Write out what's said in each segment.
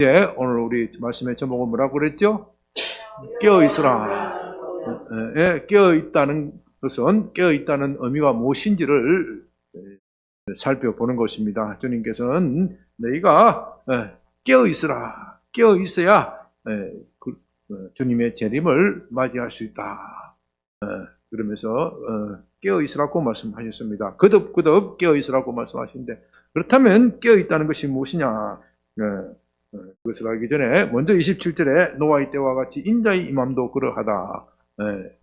이제 오늘 우리 말씀의 제목은 뭐라고 그랬죠? 깨어있으라. 깨어있다는 것은 깨어있다는 의미가 무엇인지를 살펴보는 것입니다. 주님께서는 너희가 깨어있으라. 깨어있어야 주님의 재림을 맞이할 수 있다. 그러면서 깨어있으라고 말씀하셨습니다. 거듭거듭 깨어있으라고 말씀하시는데, 그렇다면 깨어있다는 것이 무엇이냐? 그것을 알기 전에 먼저 27절에 노아의 때와 같이 인자의 임함도 그러하다.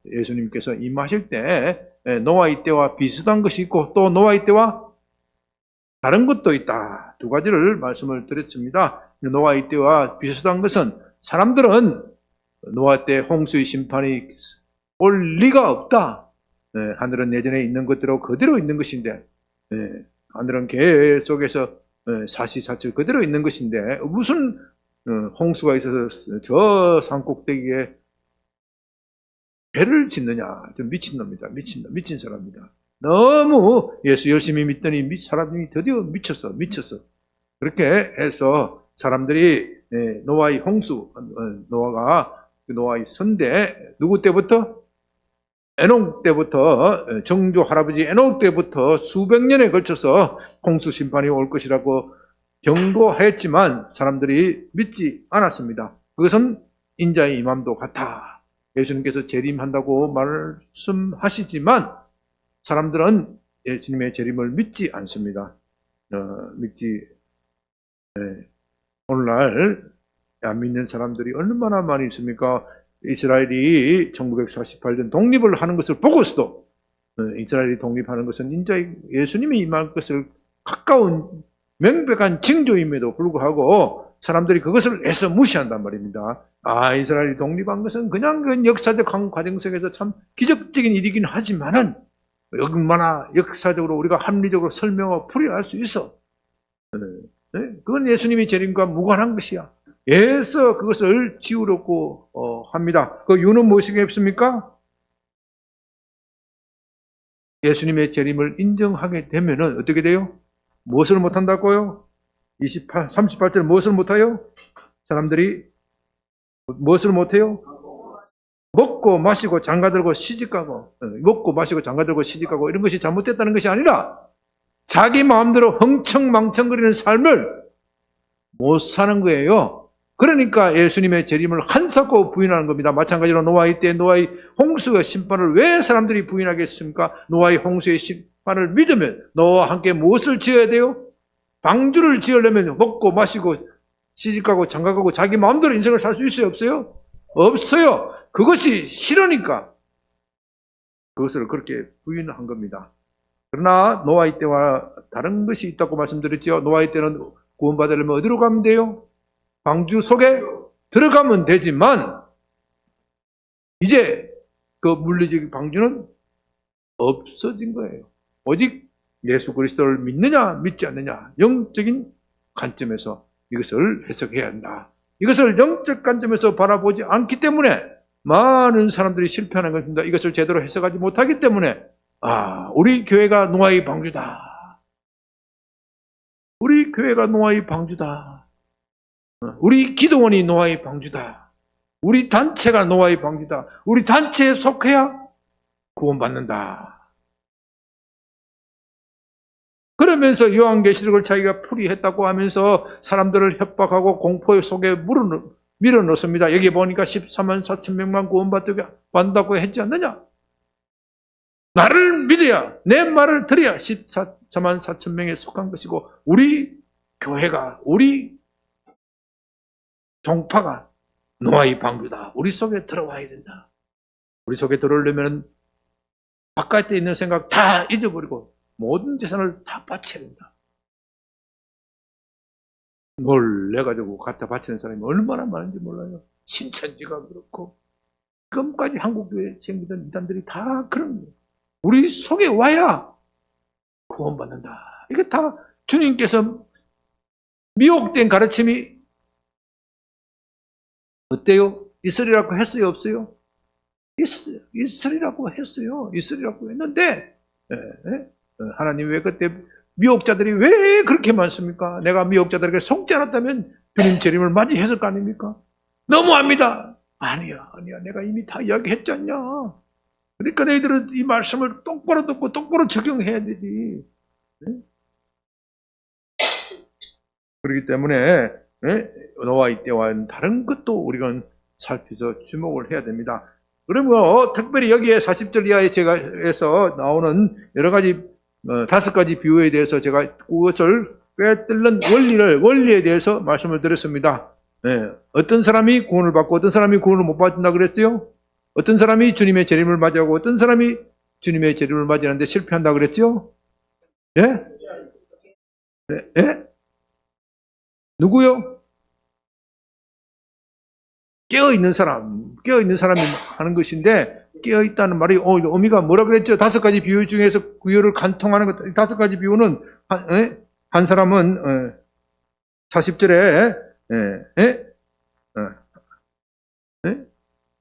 예수님께서 임하실 때 노아의 때와 비슷한 것이 있고 또 노아의 때와 다른 것도 있다. 두 가지를 말씀을 드렸습니다. 노아의 때와 비슷한 것은 사람들은 노아 때 홍수의 심판이 올 리가 없다. 하늘은 예전에 있는 것대로 그대로 있는 것인데, 하늘은 계속해서 사시사철 그대로 있는 것인데 무슨 홍수가 있어서 저 산꼭대기에 배를 짓느냐. 좀 미친놈이다. 미친 사람이다. 너무 예수 열심히 믿더니 사람이 드디어 미쳤어. 그렇게 해서 사람들이 노아의 홍수, 노아의 선대 누구 때부터? 에녹 때부터, 정조 할아버지 에녹 때부터 수백 년에 걸쳐서 홍수 심판이 올 것이라고 경고했지만 사람들이 믿지 않았습니다. 그것은 인자의 임함도 같아. 예수님께서 재림한다고 말씀하시지만 사람들은 예수님의 재림을 믿지 않습니다. 오늘날 안 믿는 사람들이 얼마나 많이 있습니까? 이스라엘이 1948년 독립을 하는 것을 보고서도, 이스라엘이 독립하는 것은 예수님이 임할 것을 가까운 명백한 징조임에도 불구하고 사람들이 그것을 애써 무시한단 말입니다. 이스라엘이 독립한 것은 그냥 그 역사적 과정 속에서 참 기적적인 일이긴 하지만은 얼마나 역사적으로 우리가 합리적으로 설명하고 풀이할 수 있어. 그건 예수님이 재림과 무관한 것이야. 애써 그것을 지우려고 합니다. 그 이유는 무엇이겠습니까? 예수님의 재림을 인정하게 되면은 어떻게 돼요? 무엇을 못한다고요? 38절 무엇을 못해요? 사람들이 무엇을 못해요? 먹고 마시고 장가들고 시집가고, 먹고 마시고 장가들고 시집가고 이런 것이 잘못됐다는 것이 아니라 자기 마음대로 흥청망청거리는 삶을 못 사는 거예요. 그러니까 예수님의 재림을 한사코 부인하는 겁니다. 마찬가지로 노아의 때 노아의 홍수의 심판을 왜 사람들이 부인하겠습니까? 노아의 홍수의 심판을 믿으면 노아와 함께 무엇을 지어야 돼요? 방주를 지으려면 먹고 마시고 시집가고 장가가고 자기 마음대로 인생을 살 수 있어요? 없어요? 없어요. 그것이 싫으니까 그것을 그렇게 부인한 겁니다. 그러나 노아의 때와 다른 것이 있다고 말씀드렸죠. 노아의 때는 구원받으려면 어디로 가면 돼요? 방주 속에 들어가면 되지만 이제 그 물리적인 방주는 없어진 거예요. 오직 예수 그리스도를 믿느냐 믿지 않느냐, 영적인 관점에서 이것을 해석해야 한다. 이것을 영적 관점에서 바라보지 않기 때문에 많은 사람들이 실패하는 것입니다. 이것을 제대로 해석하지 못하기 때문에 우리 교회가 노아의 방주다. 우리 교회가 노아의 방주다. 우리 기도원이 노아의 방주다. 우리 단체가 노아의 방주다. 우리 단체에 속해야 구원받는다. 그러면서 요한계시록을 자기가 풀이했다고 하면서 사람들을 협박하고 공포 속에 밀어넣습니다. 여기 보니까 14만 4천 명만 구원받는다고 했지 않느냐? 나를 믿어야, 내 말을 들어야 14만 4천 명에 속한 것이고 우리 교회가, 우리 종파가 노아의 방주다. 우리 속에 들어와야 된다. 우리 속에 들어오려면 바깥에 있는 생각 다 잊어버리고 모든 재산을 다 바쳐야 된다. 놀래가지고 갖다 바치는 사람이 얼마나 많은지 몰라요. 신천지가 그렇고 지금까지 한국교회에 생기던 이단들이 다 그런 거예요. 우리 속에 와야 구원받는다. 이게 다 주님께서 미혹된 가르침이 어때요? 있으리라고 했어요? 없어요? 있으리라고 했어요. 있으리라고 했는데 하나님 왜 그때 미혹자들이 왜 그렇게 많습니까? 내가 미혹자들에게 속지 않았다면 주님 재림을 맞이했을 거 아닙니까? 너무합니다. 아니야. 내가 이미 다 이야기했잖냐. 그러니까 너희들은 이 말씀을 똑바로 듣고 똑바로 적용해야 되지. 그렇기 때문에 노아의 때와는 다른 것도 우리가 살펴서 주목을 해야 됩니다. 그러면 특별히 여기에 40절 이하에 제가 해서 나오는 여러 가지 5가지 비유에 대해서 제가 그것을 꿰뚫는 원리에 대해서 말씀을 드렸습니다. 어떤 사람이 구원을 받고 어떤 사람이 구원을 못 받는다 그랬어요? 어떤 사람이 주님의 재림을 맞이하고 어떤 사람이 주님의 재림을 맞이하는데 실패한다 그랬죠? 예? 예? 누구요? 깨어있는 사람이 하는 것인데, 깨어있다는 말이 의미가 뭐라 그랬죠? 5가지 비유 중에서 구유를 간통하는 것, 5가지 비유는 한 사람은 40절에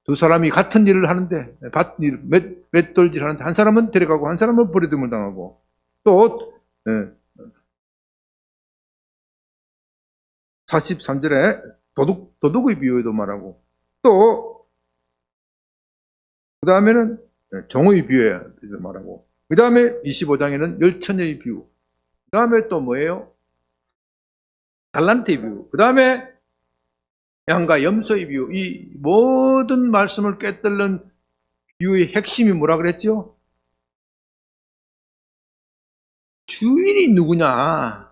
두 사람이 같은 일을 하는데 맷돌질 하는데 한 사람은 데려가고 한 사람은 버려둠을 당하고 또 43절에 도둑의 비유에도 말하고 또 그 다음에는 종의 비유에도 말하고 그 다음에 25장에는 열처녀의 비유 그 다음에 또 뭐예요? 달란트의 비유 그 다음에 양과 염소의 비유 이 모든 말씀을 꿰뚫는 비유의 핵심이 뭐라 그랬죠? 주인이 누구냐?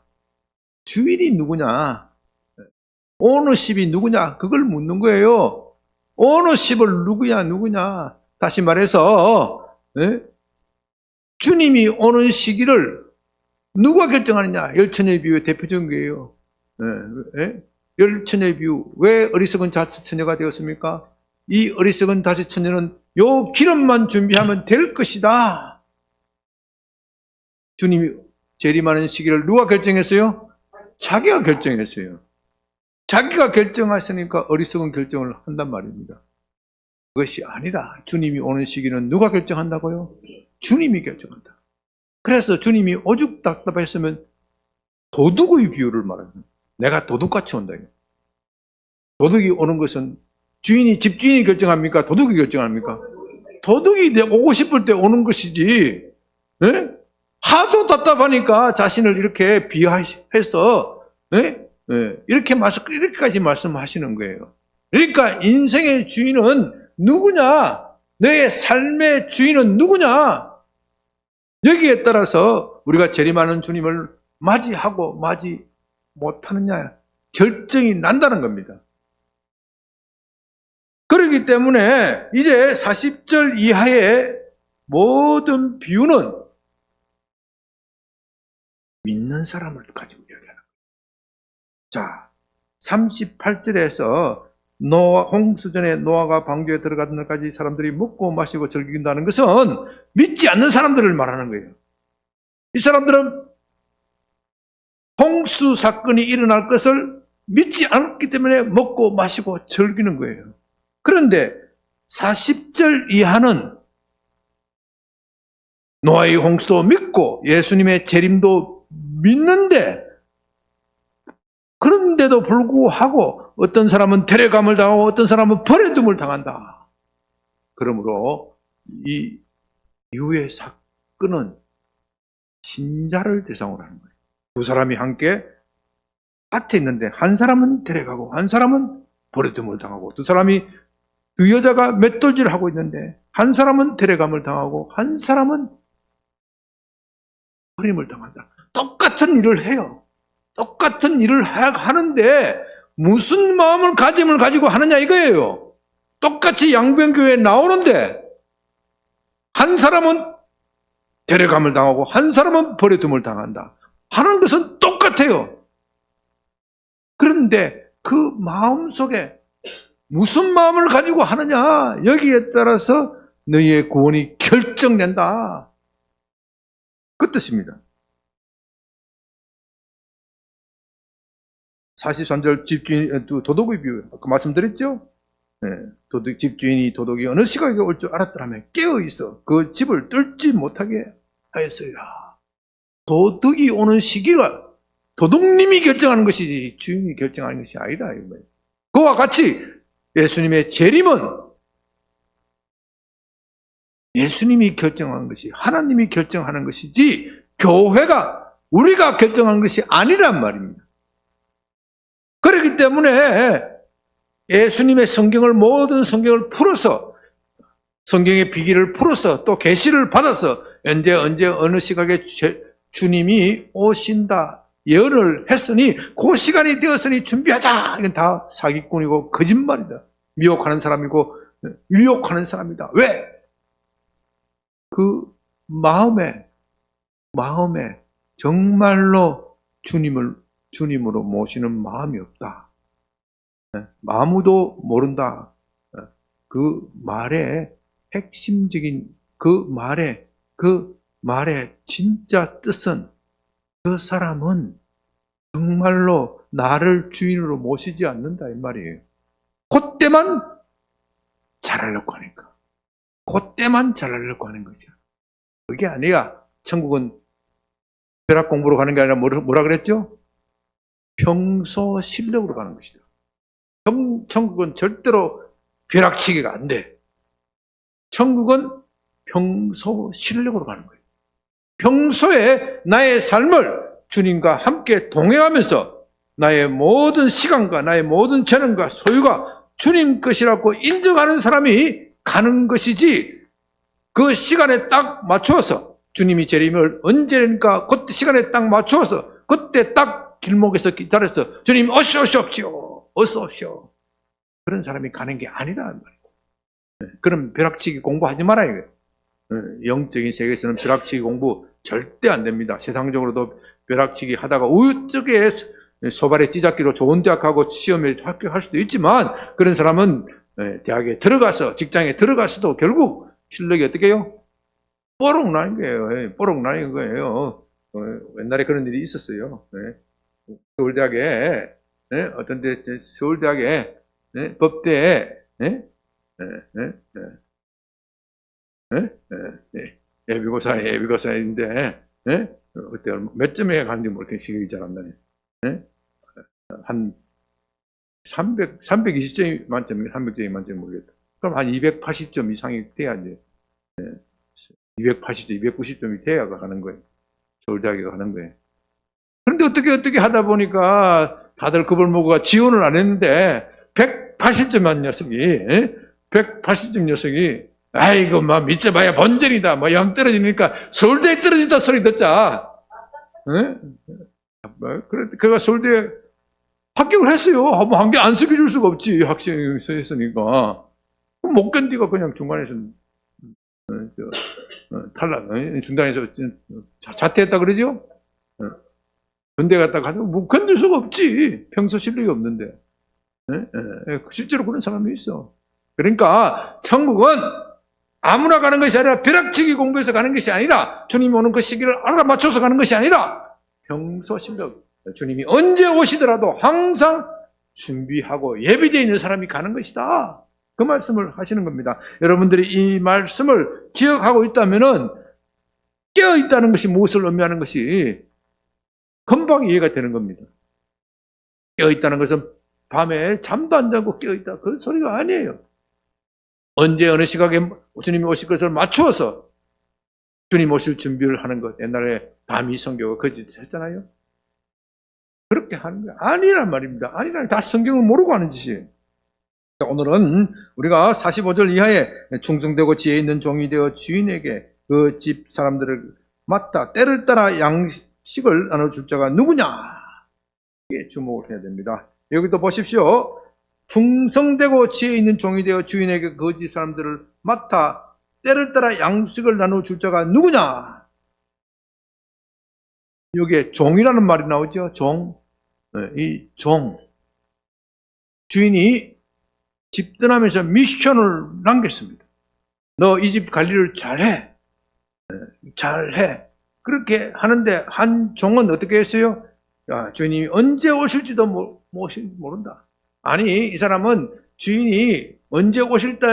오너십이 누구냐? 그걸 묻는 거예요. 오너십을 누구냐? 다시 말해서 주님이 오는 시기를 누가 결정하느냐? 열처녀의 비유의 대표적인 거예요. 열처녀의 비유. 왜 어리석은 다섯처녀가 되었습니까? 이 어리석은 다섯처녀는 요 기름만 준비하면 될 것이다. 주님이 재림하는 시기를 누가 결정했어요? 자기가 결정했어요. 자기가 결정하시니까 어리석은 결정을 한단 말입니다. 그것이 아니라 주님이 오는 시기는 누가 결정한다고요? 주님이 결정한다. 그래서 주님이 오죽 답답했으면 도둑의 비유를 말합니다. 내가 도둑같이 온다. 도둑이 오는 것은 집주인이 결정합니까? 도둑이 결정합니까? 도둑이 오고 싶을 때 오는 것이지. 하도 답답하니까 자신을 이렇게 비하해서 이렇게까지 말씀하시는 거예요. 그러니까 인생의 주인은 누구냐? 내 삶의 주인은 누구냐? 여기에 따라서 우리가 재림하는 주님을 맞이하고 맞이 못하느냐 결정이 난다는 겁니다. 그렇기 때문에 이제 40절 이하의 모든 비유는 믿는 사람을 가지고 이야기하는 거예요. 자, 38절에서 홍수전에 노아가 방주에 들어가던 날까지 사람들이 먹고 마시고 즐긴다는 것은 믿지 않는 사람들을 말하는 거예요. 이 사람들은 홍수 사건이 일어날 것을 믿지 않았기 때문에 먹고 마시고 즐기는 거예요. 그런데 40절 이하는 노아의 홍수도 믿고 예수님의 재림도 믿는데 그런데도 불구하고 어떤 사람은 데려감을 당하고 어떤 사람은 버려둠을 당한다. 그러므로 이 이후의 사건은 신자를 대상으로 하는 거예요. 두 사람이 함께 밭에 있는데 한 사람은 데려가고 한 사람은 버려둠을 당하고 두 여자가 맷돌질을 하고 있는데 한 사람은 데려감을 당하고 한 사람은 버림을 당한다. 똑같은 일을 해요. 똑같은 일을 하는데 무슨 마음을 가지고 하느냐 이거예요. 똑같이 양변교회에 나오는데 한 사람은 데려감을 당하고 한 사람은 버려둠을 당한다. 하는 것은 똑같아요. 그런데 그 마음 속에 무슨 마음을 가지고 하느냐 여기에 따라서 너희의 구원이 결정된다. 그 뜻입니다. 43절 집주인 도둑의 비유 아까 말씀드렸죠? 집주인이 도둑이 어느 시각에 올 줄 알았더라면 깨어있어 그 집을 뚫지 못하게 하였어요. 도둑이 오는 시기가 도둑님이 결정하는 것이지 주인이 결정하는 것이 아니다. 그와 같이 예수님의 재림은 예수님이 결정하는 것이, 하나님이 결정하는 것이지 교회가, 우리가 결정한 것이 아니란 말입니다. 그렇기 때문에 예수님의 성경을, 모든 성경을 풀어서, 성경의 비기를 풀어서 또 계시를 받아서 언제 어느 시각에 주님이 오신다 예언을 했으니 그 시간이 되었으니 준비하자. 이건 다 사기꾼이고 거짓말이다. 미혹하는 사람이고 유혹하는 사람이다. 왜? 그 마음에 정말로 주님으로 모시는 마음이 없다. 아무도 모른다. 그 말의 핵심적인 그 말의 진짜 뜻은 그 사람은 정말로 나를 주인으로 모시지 않는다 이 말이에요. 그때만 잘하려고 하니까. 그때만 잘하려고 하는 거죠. 그게 아니라 천국은 벼락 공부로 가는 게 아니라 뭐라 그랬죠? 평소 실력으로 가는 것이다. 천국은 절대로 벼락치기가 안 돼. 천국은 평소 실력으로 가는 거예요. 평소에 나의 삶을 주님과 함께 동행하면서 나의 모든 시간과 나의 모든 재능과 소유가 주님 것이라고 인정하는 사람이 가는 것이지, 그 시간에 딱 맞추어서 주님이 재림을 언제니까 그때 시간에 딱 맞추어서 그때 딱 길목에서 기다려서 주님 어서 오십시오, 어서 오십시오, 그런 사람이 가는 게 아니라는 말이에요. 그럼 벼락치기 공부하지 말아요. 영적인 세계에서는 벼락치기 공부 절대 안 됩니다. 세상적으로도 벼락치기 하다가 우측에 소발의 찌잡기로 좋은 대학 가고 시험에 합격할 수도 있지만, 그런 사람은 대학에 들어가서, 직장에 들어가서도 결국 실력이 어떻게 해요? 뽀록 나는 거예요. 뽀록 나는 거예요. 옛날에 그런 일이 있었어요. 서울대학에, 어떤 데, 서울대학에, 법대에, 예비고사인데, 그때 몇 점에 갔는지 모르겠는데 시각이 잘 안 나네. 한 320점이 만점이 300점이 만점이 모르겠다. 그럼 한 280점 이상이 돼야지. 280점, 290점이 돼야 가는 거예요. 서울대학에 가는 거예요. 그런데 어떻게 하다 보니까 다들 그벌모가 지원을 안 했는데 180점만 녀석이, 180점 녀석이, 아이고, 막 미쳐봐야 본전이다. 뭐 영 떨어지니까 서울대에 떨어진다 소리 듣자. 그래가 서울대에 합격을 했어요. 뭐 한 개 안 쓰게 수가 없지. 학생이 했으니까. 못 견디고 그냥 중간에서 탈락, 중단에서 자퇴했다 그러죠? 군대 갔다가 뭐 견딜 수가 없지. 평소 실력이 없는데. 실제로 그런 사람이 있어. 그러니까 천국은 아무나 가는 것이 아니라 벼락치기 공부해서 가는 것이 아니라 주님이 오는 그 시기를 알아맞춰서 가는 것이 아니라 평소 실력, 주님이 언제 오시더라도 항상 준비하고 예비되어 있는 사람이 가는 것이다. 그 말씀을 하시는 겁니다. 여러분들이 이 말씀을 기억하고 있다면은 깨어있다는 것이 무엇을 의미하는 것이 금방 이해가 되는 겁니다. 깨어있다는 것은 밤에 잠도 안 자고 깨어있다, 그런 소리가 아니에요. 언제 어느 시각에 주님이 오실 것을 맞추어서 주님 오실 준비를 하는 것. 옛날에 다미 선교가 거짓 했잖아요. 그렇게 하는 게 아니란 말입니다. 아니란, 다 성경을 모르고 하는 짓이에요. 오늘은 우리가 45절 이하에 충성되고 지혜 있는 종이 되어 주인에게 그 집 사람들을 맡아 때를 따라 양식을 나눠줄 자가 누구냐, 이게 주목을 해야 됩니다. 여기도 보십시오. 충성되고 지혜 있는 종이 되어 주인에게 그 집 사람들을 맡아 때를 따라 양식을 나눠줄 자가 누구냐. 여기에 종이라는 말이 나오죠. 종. 이 종. 주인이 집 떠나면서 미션을 남겼습니다. 너 이 집 관리를 잘해. 잘해. 그렇게 하는데 한 종은 어떻게 했어요? 야, 주인이 언제 오실지도 모른다. 아니, 이 사람은 주인이 언제 오실지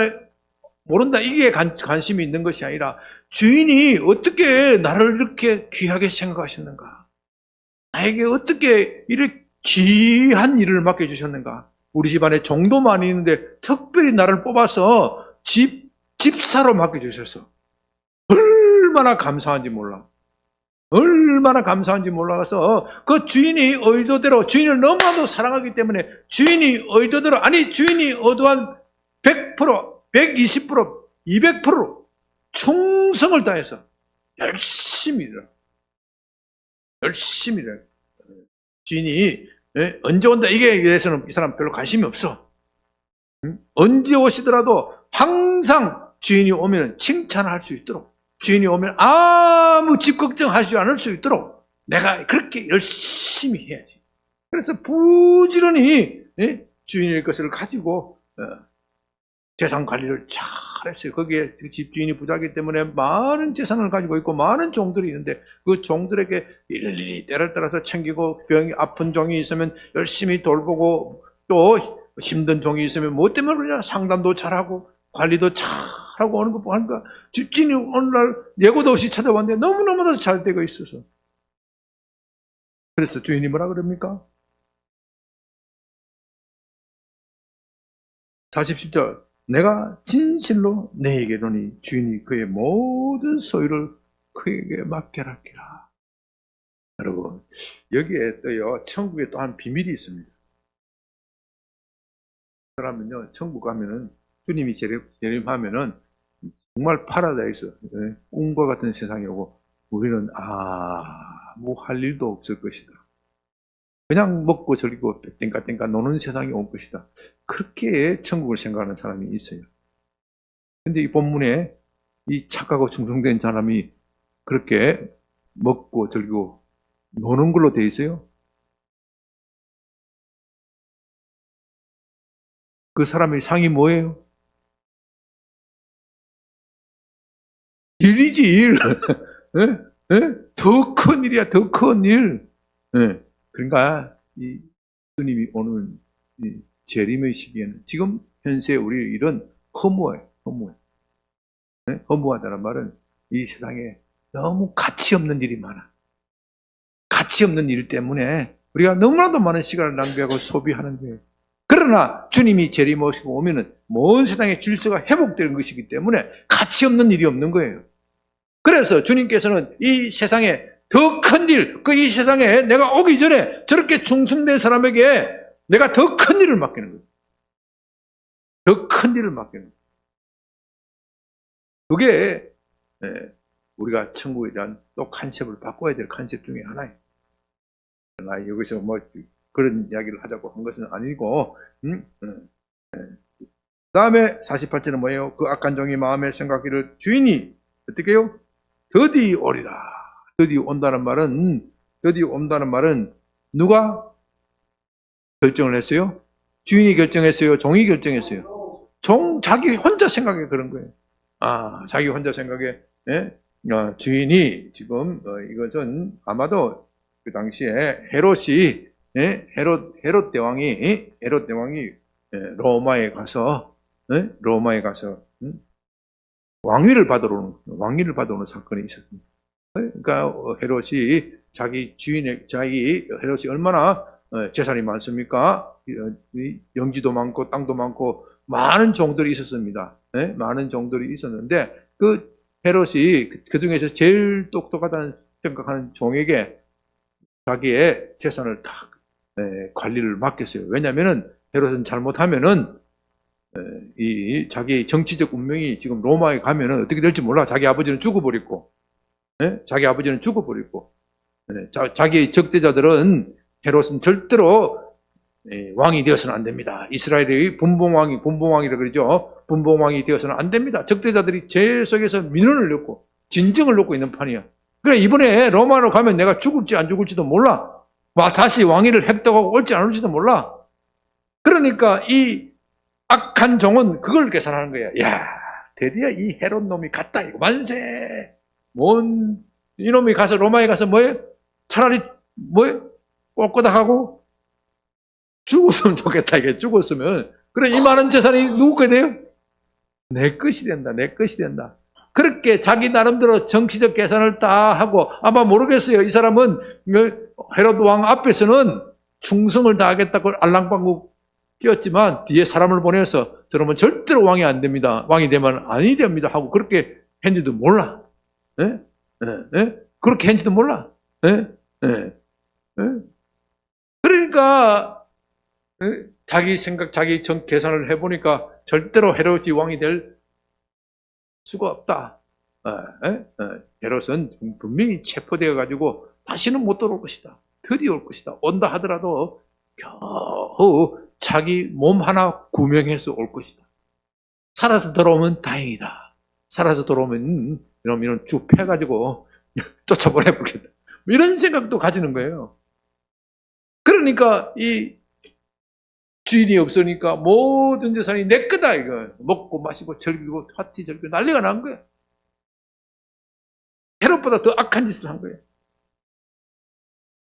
모른다, 이게 관심이 있는 것이 아니라 주인이 어떻게 나를 이렇게 귀하게 생각하셨는가. 나에게 어떻게 이렇게 귀한 일을 맡겨주셨는가? 우리 집안에 정도만 있는데 특별히 나를 뽑아서 집사로 맡겨주셔서 얼마나 감사한지 몰라. 얼마나 감사한지 몰라서 그 주인이 의도대로, 주인을 너무나도 사랑하기 때문에 주인이 의도대로, 아니 주인이 의도한 100%, 120%, 200% 충성을 다해서 열심히 일해. 열심히 일해. 주인이 언제 온다 이게 대해서는 이 사람 별로 관심이 없어. 언제 오시더라도 항상 주인이 오면 칭찬할 수 있도록, 주인이 오면 아무 집 걱정하지 않을 수 있도록 내가 그렇게 열심히 해야지. 그래서 부지런히 주인의 것을 가지고 재산 관리를 잘했어요. 거기에 집주인이 부자이기 때문에 많은 재산을 가지고 있고 많은 종들이 있는데 그 종들에게 일일이 때를 따라서 챙기고, 병이 아픈 종이 있으면 열심히 돌보고, 또 힘든 종이 있으면 뭐 때문에 그러냐 상담도 잘하고 관리도 잘하고 오는 거 보니까 집주인이 어느 날 예고도 없이 찾아왔는데 너무너무나 잘 되고 있어서, 그래서 주인이 뭐라 그럽니까? 47절, 내가 진실로 내게 이르노니 주인이 그의 모든 소유를 그에게 맡겨놨기라. 여러분, 여기에 또요, 천국에 또 한 비밀이 있습니다. 그러면요, 천국 가면은 주님이 재림하면은 정말 파라다이스, 꿈과 같은 세상이 오고, 우리는 뭐 할 일도 없을 것이다. 그냥 먹고 즐기고 땡까땡까 노는 세상이 올 것이다. 그렇게 천국을 생각하는 사람이 있어요. 근데 이 본문에 이 착하고 충성된 사람이 그렇게 먹고 즐기고 노는 걸로 되어 있어요. 그 사람의 상이 뭐예요? 일이지, 일. 더 큰 일이야, 더 큰 일. 그러니까 이 주님이 오는 이 재림의 시기에는 지금 현세 우리 일은 허무해. 허무하다는 말은 이 세상에 너무 가치 없는 일이 많아. 가치 없는 일 때문에 우리가 너무나도 많은 시간을 낭비하고 소비하는 거예요. 그러나 주님이 재림하시고 오면은 먼 세상의 질서가 회복되는 것이기 때문에 가치 없는 일이 없는 거예요. 그래서 주님께서는 이 세상에 더 큰 일, 이 세상에 내가 오기 전에 저렇게 충성된 사람에게 내가 더 큰 일을 맡기는 거예요. 더 큰 일을 맡기는 거예요. 그게 우리가 천국에 대한 또 컨셉을 바꿔야 될 컨셉 중에 하나예요. 나 여기서 뭐 그런 이야기를 하자고 한 것은 아니고, 다음에 48절은 뭐예요? 그 악한 종이 마음에 생각하기를 주인이 어떻게 해요? 더디 오리라. 더디 온다는 말은 누가 결정을 했어요? 주인이 결정했어요? 종이 결정했어요? 자기 혼자 생각해 그런 거예요. 자기 혼자 생각해. 주인이 지금 이것은 아마도 그 당시에 헤롯이 헤롯 대왕이 로마에 가서 왕위를 받으러 오는 사건이 있었습니다. 그러니까 헤롯이 헤롯이 얼마나 재산이 많습니까? 영지도 많고 땅도 많고 많은 종들이 있었습니다. 많은 종들이 있었는데 그 헤롯이 그 중에서 제일 똑똑하다는 생각하는 종에게 자기의 재산을 다 관리를 맡겼어요. 왜냐하면은 헤롯은 잘못하면은 자기 정치적 운명이 지금 로마에 가면은 어떻게 될지 몰라. 자기 아버지는 죽어버리고, 자기의 적대자들은 헤롯은 절대로 왕이 되어서는 안 됩니다. 이스라엘의 분봉왕이라 그러죠. 분봉왕이 되어서는 안 됩니다. 적대자들이 제 속에서 민원을 넣고 진정을 놓고 있는 판이야. 그래, 이번에 로마로 가면 내가 죽을지 안 죽을지도 몰라. 다시 왕위를 획득하고 올지 안 올지도 몰라. 그러니까 이 악한 종은 그걸 계산하는 거야. 야, 드디어 이 헤롯 놈이 갔다. 이거 만세. 이놈이 가서 로마에 가서 뭐예요? 차라리 뭐예요? 꼴꼬닥하고 죽었으면 좋겠다. 이게 죽었으면. 그래, 이 많은 재산이 누구 게 돼요? 내 것이 된다. 그렇게 자기 나름대로 정치적 계산을 다 하고, 아마 모르겠어요. 이 사람은 헤롯 왕 앞에서는 충성을 다하겠다고 알랑방구 뛰었지만 뒤에 사람을 보내서 저러면 절대로 왕이 안 됩니다. 왕이 되면 아니 됩니다 하고 그렇게 했는지도 몰라. 예? 예? 예? 그렇게 했는지도 몰라. 예? 예? 예? 그러니까 자기 생각, 자기 계산을 해보니까 절대로 헤롯이 왕이 될 수가 없다. 헤롯은 분명히 체포되어 가지고 다시는 못 돌아올 것이다. 드디어 올 것이다. 온다 하더라도 겨우 자기 몸 하나 구명해서 올 것이다. 살아서 돌아오면 다행이다. 살아서 돌아오면 이런 쭉 패가지고 쫓아보내버리겠다. 이런 생각도 가지는 거예요. 그러니까 이 주인이 없으니까 모든 재산이 내 거다 이거. 먹고 마시고 즐기고 파티 즐기고 난리가 난 거야. 헤롯보다 더 악한 짓을 한 거예요.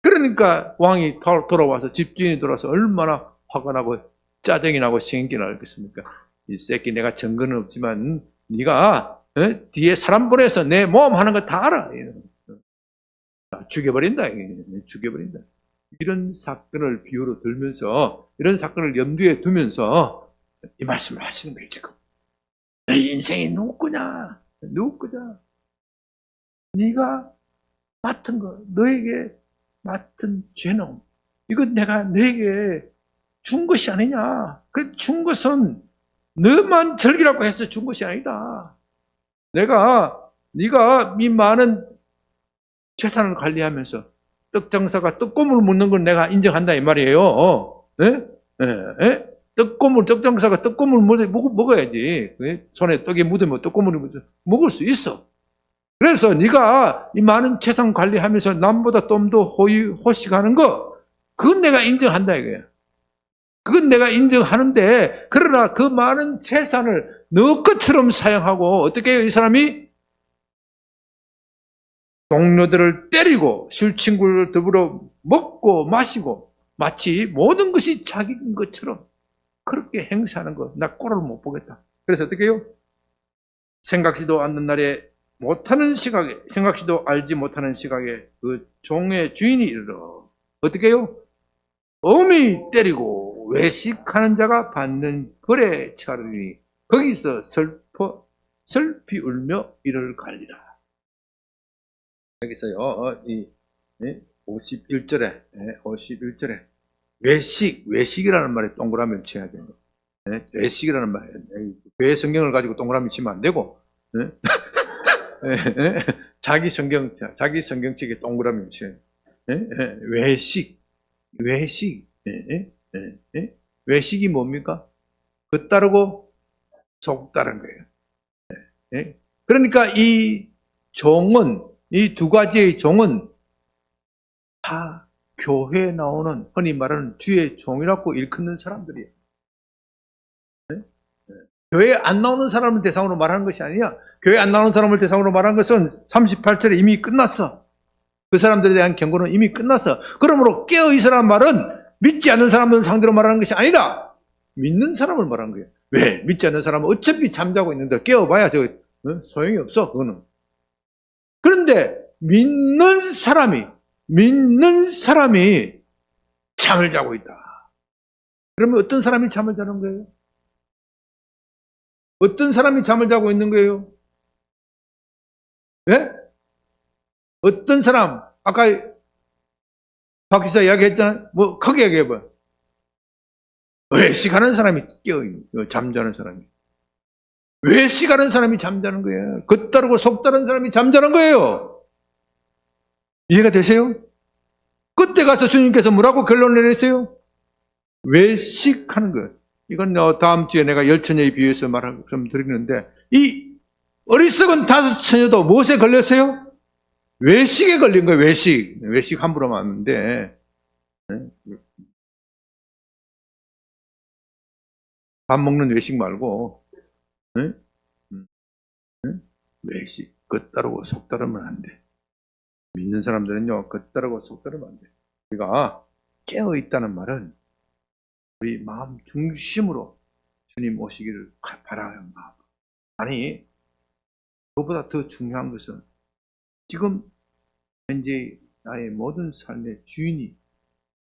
그러니까 왕이 돌아와서 집주인이 돌아와서 얼마나 화가 나고 짜증이 나고 생기 나겠습니까? 이 새끼 내가 증거는 없지만 네가 뒤에 사람 보내서 내 모험 하는 거 다 알아. 죽여버린다. 죽여버린다. 이런 사건을 비유로 들면서 이런 사건을 염두에 두면서 이 말씀을 하시는 거예요. 지금 내 인생이 누구 거냐? 누구 거냐? 네가 맡은 거, 너에게 맡은 죄는 이건 내가 너에게 준 것이 아니냐? 그 준 것은 너만 즐기라고 해서 준 것이 아니다. 네가 이 많은 재산을 관리하면서 떡 장사가 떡고물 묻는 건 내가 인정한다 이 말이에요. 떡 장사가 떡고물 먹어야지. 손에 떡이 묻으면 떡고물이 먹을 수 있어. 그래서 네가 이 많은 재산 관리하면서 남보다 좀 더 호식하는 거, 그건 내가 인정한다 이거야. 그건 내가 인정하는데, 그러나 그 많은 재산을 너 것처럼 사용하고 어떻게 해요? 이 사람이 동료들을 때리고 술 친구를 더불어 먹고 마시고 마치 모든 것이 자기인 것처럼 그렇게 행세하는 거, 나 꼴을 못 보겠다. 그래서 어떻게 해요? 생각지도 않는 날에 못하는 시각에, 생각지도 알지 못하는 시각에 그 종의 주인이 이르러 어떻게 해요? 엄히 때리고 외식하는 자가 받는 벌에 처하리니 거기서 슬피 울며 이를 갈리라. 여기서요, 이 51절에 외식이라는 말에 동그라미를 쳐야 돼요. 외식이라는 말에 왜 성경을 가지고 동그라미 치면 안 되고 자기 성경책에 동그라미 쳐야 돼요. 외식이 뭡니까? 겉다르고 속다른 거예요. 그러니까 이 두 가지의 종은 다 교회에 나오는 흔히 말하는 주의 종이라고 일컫는 사람들이에요. 교회에 안 나오는 사람을 대상으로 말하는 것이 아니냐. 교회에 안 나오는 사람을 대상으로 말하는 것은 38절에 이미 끝났어. 그 사람들에 대한 경고는 이미 끝났어. 그러므로 깨어 있으라는 말은 믿지 않는 사람을 상대로 말하는 것이 아니라 믿는 사람을 말하는 거예요. 왜? 믿지 않는 사람은 어차피 잠자고 있는데 깨어봐야 소용이 없어. 그거는. 그런데 믿는 사람이 잠을 자고 있다. 그러면 어떤 사람이 잠을 자는 거예요? 어떤 사람이 잠을 자고 있는 거예요? 예? 어떤 사람, 아까 박 지사 이야기했잖아요. 뭐 크게 얘기해봐. 외식하는 사람이 깨어있는, 잠자는 사람이. 외식하는 사람이 잠자는 거예요. 겉다르고 속다른 사람이 잠자는 거예요. 이해가 되세요? 그때 가서 주님께서 뭐라고 결론을 내렸어요? 외식하는 거예요. 이건 다음 주에 내가 10처녀에 비유해서 좀 드리는데, 이 어리석은 5처녀도 무엇에 걸렸어요? 외식에 걸린 거예요. 외식 함부로 하면 안 돼. 밥 먹는 외식 말고 외식, 겉다르고 속다르면 안 돼. 믿는 사람들은요, 겉다르고 속다르면 안 돼. 우리가 깨어있다는 말은 우리 마음 중심으로 주님 오시기를 바라는 마음. 아니, 그보다 더 중요한 것은 지금 현재 나의 모든 삶의 주인이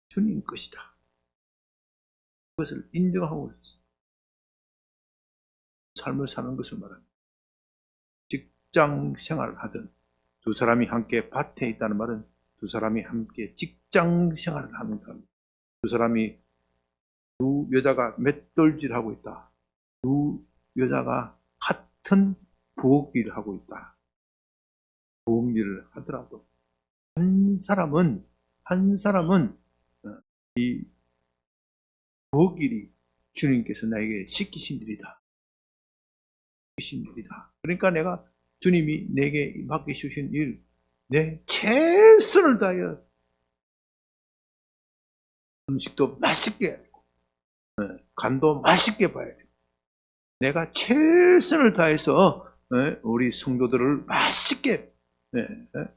주님 것이다. 그것을 인정하고 삶을 사는 것을 말합니다. 직장 생활을 하든 두 사람이 함께 밭에 있다는 말은 두 사람이 함께 직장 생활을 하는 겁니다. 두 여자가 맷돌질하고 있다. 두 여자가 같은 부엌 일을 하고 있다. 부엌 일을 하더라도 한 사람은 이 부엌 일이 주님께서 나에게 시키신 일이다. 그러니까 내가 주님이 내게 맡겨주신 일, 내 최선을 다하여 음식도 맛있게 하고 간도 맛있게 봐야 돼. 내가 최선을 다해서 우리 성도들을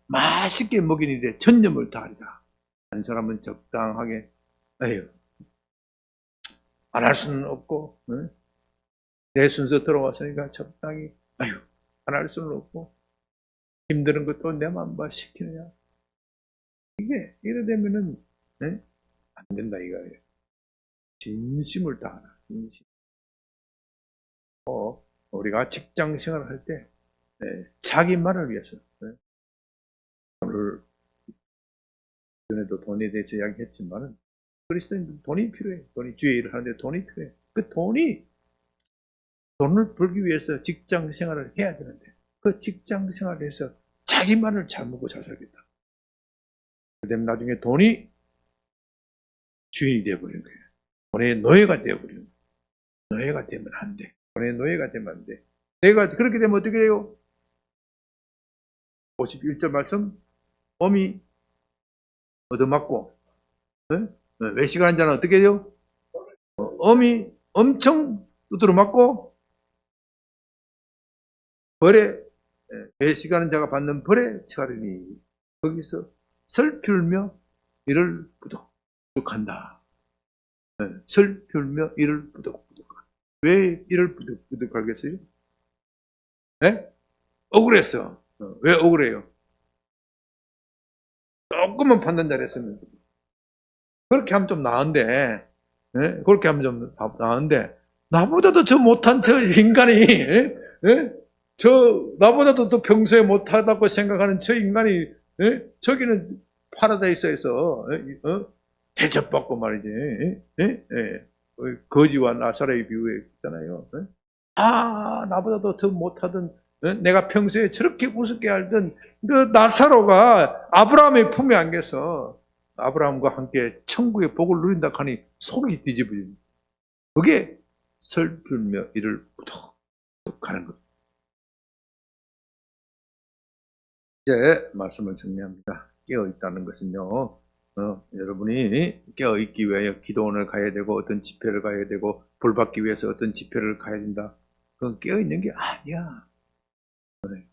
맛있게 먹이는 일에 전념을 다하리라. 한 사람은 적당하게 안 할 수는 없고 내 순서 들어왔으니까 적당히 안 할 수는 없고 힘드는 것도 내 맘만 시키느냐. 이래 되면은 안 된다 이거예요. 진심을 다하라. 진심. 우리가 직장 생활을 할 때 자기만을 위해서 오늘 전에도 돈에 대해서 이야기했지만은 그리스도인들은 돈이 필요해. 돈이 주의 일을 하는데 돈이 필요해. 그 돈을 벌기 위해서 직장 생활을 해야 되는데 그 직장 생활을 해서 자기만을 잘 먹고 잘 살겠다. 그다음에 나중에 돈이 주인이 되어버리는 거예요. 돈의 노예가 되어버리는 거예요. 노예가 되면 안 돼. 돈의 노예가 되면 안 돼. 내가 그렇게 되면 어떻게 돼요? 51절 말씀, 어미 얻어맞고 외식하는 자는 어떻게 돼요? 어미 엄청 두드러 맞고 벌에 외식하는 자가 받는 벌에 처하리니 거기서 슬피울며 이를 부득부득한다. 슬피울며 이를 부득부득한다. 왜 이를 부득부득하겠어요? 억울했어. 왜 억울해요? 조금만 판단 잘했으면 그렇게 하면 좀 나은데 그렇게 하면 좀 나은데 나보다도 저 못한 저 인간이 나보다도 더 평소에 못하다고 생각하는 저 인간이 저기는 파라다이스에서 대접받고 말이지 거지와 나사로의 비유에 있잖아요. 나보다도 더 못하던 내가 평소에 저렇게 우습게 알던 그 나사로가 아브라함의 품에 안겨서 아브라함과 함께 천국의 복을 누린다 하니 속이 뒤집어집니다. 그게 슬프며 이를 부득하는 것. 이제 말씀을 정리합니다. 깨어있다는 것은요, 여러분이 깨어있기 위하여 기도원을 가야 되고 어떤 집회를 가야 되고 불받기 위해서 어떤 집회를 가야 된다. 그건 깨어있는 게 아니야.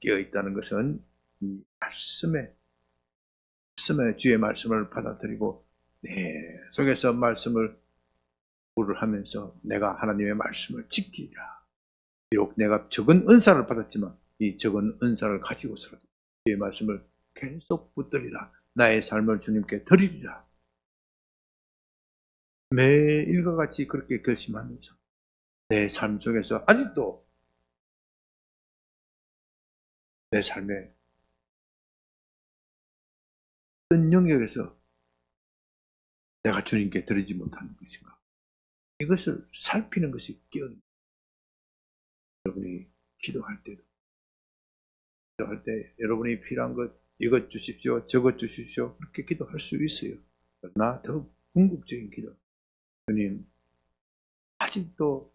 깨어있다는 것은 이 말씀에 주의 말씀을 받아들이고 내 속에서 말씀을 하면서 내가 하나님의 말씀을 지키리라. 비록 내가 적은 은사를 받았지만 이 적은 은사를 가지고서라도 주의 말씀을 계속 붙들리라. 나의 삶을 주님께 드리리라. 매일과 같이 그렇게 결심하면서 내 삶 속에서 아직도 내 삶에 어떤 영역에서 내가 주님께 드리지 못하는 것인가? 이것을 살피는 것이 깨어있는. 여러분이 기도할 때 여러분이 필요한 것 이것 주십시오, 저것 주십시오 그렇게 기도할 수 있어요. 그러나 더 궁극적인 기도. 주님, 아직도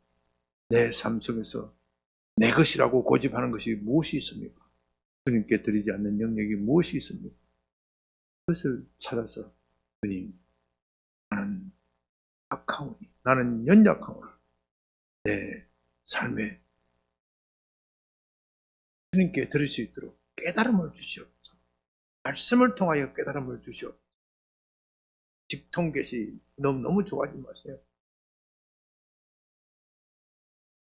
내 삶 속에서 내 것이라고 고집하는 것이 무엇이 있습니까? 주님께 드리지 않는 영역이 무엇이 있습니까? 그것을 찾아서 주님, 나는 약하오니, 나는 연약하오니 내 삶에 주님께 드릴 수 있도록 깨달음을 주시옵소서. 말씀을 통하여 깨달음을 주시옵소서. 직통계시 너무 좋아하지 마세요.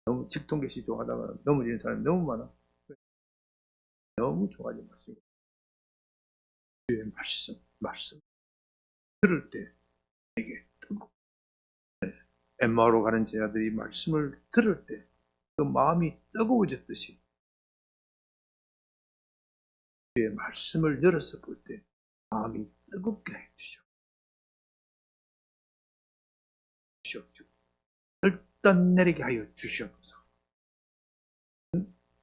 너무 직통계시 좋아하다가 넘어지는 사람이 너무 많아. 너무 좋아하지 마세요. 주의 말씀, 말씀 들을 때 내게 뜨고, 엠마오로 가는 제자들이 말씀을 들을 때 그 마음이 뜨거워졌듯이 주의 말씀을 열어서 볼 때 마음이 뜨겁게 해주시옵소서. 결단 내리게 하여 주시옵소서.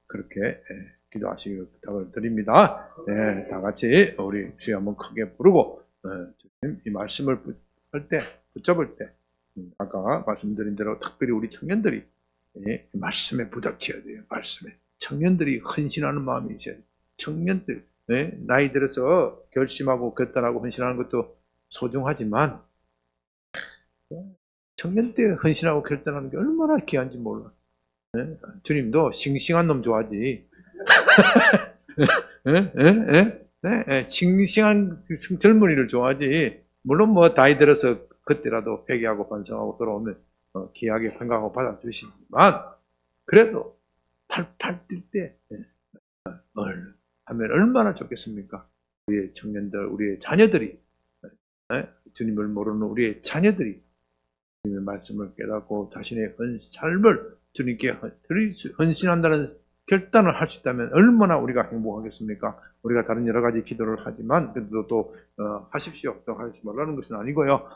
그렇게 기도하시길 부탁을 드립니다. 네, 다 같이 우리 주여 한번 크게 부르고 주님 이 말씀을 붙잡을 때 아까 말씀드린 대로 특별히 우리 청년들이 말씀에 부닥쳐야 돼요. 말씀에 청년들이 헌신하는 마음이 있어야 돼요. 청년들 나이 들어서 결심하고 결단하고 헌신하는 것도 소중하지만 청년 때 헌신하고 결단하는 게 얼마나 귀한지 몰라. 주님도 싱싱한 놈 좋아하지. 싱싱한 젊은이를 좋아하지. 물론 뭐 나이 들어서 그때라도 회개하고 반성하고 돌아오면 귀하게 평가하고 받아주시지만 그래도 팔팔 뛸 때 하면 얼마나 좋겠습니까? 우리의 청년들, 우리의 자녀들이 주님을 모르는 우리의 자녀들이 주님의 말씀을 깨닫고 자신의 삶을 주님께 헌신한다는 결단을 할 수 있다면 얼마나 우리가 행복하겠습니까? 우리가 다른 여러 가지 기도를 하지만 그래도 또 하십시오, 또 하지 말라는 것은 아니고요.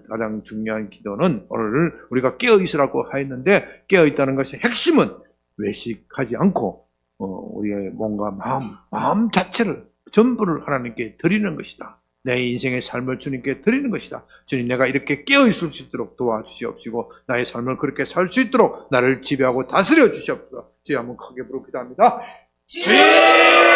가장 중요한 기도는 오늘 우리가 깨어있으라고 하였는데 깨어있다는 것의 핵심은 외식하지 않고 우리의 몸과 마음 자체를 전부를 하나님께 드리는 것이다. 내 인생의 삶을 주님께 드리는 것이다. 주님, 내가 이렇게 깨어있을 수 있도록 도와주시옵시고 나의 삶을 그렇게 살 수 있도록 나를 지배하고 다스려 주시옵소서. 주여 한번 크게 부르기도 합니다. 주여!